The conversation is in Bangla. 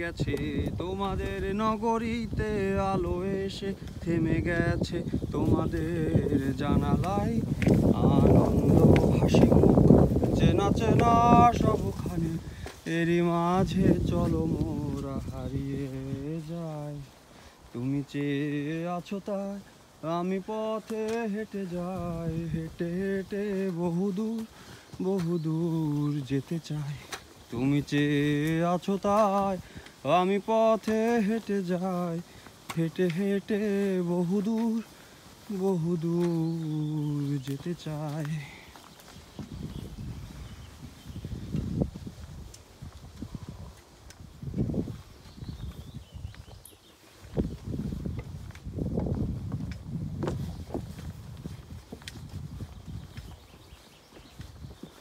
গেছে তোমাদের নগরীতে, আলো এসে থেমে গেছে তোমাদের জানালায়। আনন্দ হাসি মুখ চেনা চেনা সবখানে, এরই মাঝে চলো মোরা হারিয়ে যাই। তুমি চেয়ে আছো তাই আমি পথে হেঁটে যাই, হেঁটে হেঁটে বহুদূর যেতে চাই। তুমি চেয়ে আছো তাই আমি পথে হেঁটে যাই, হেঁটে হেঁটে বহুদূর যেতে চাই।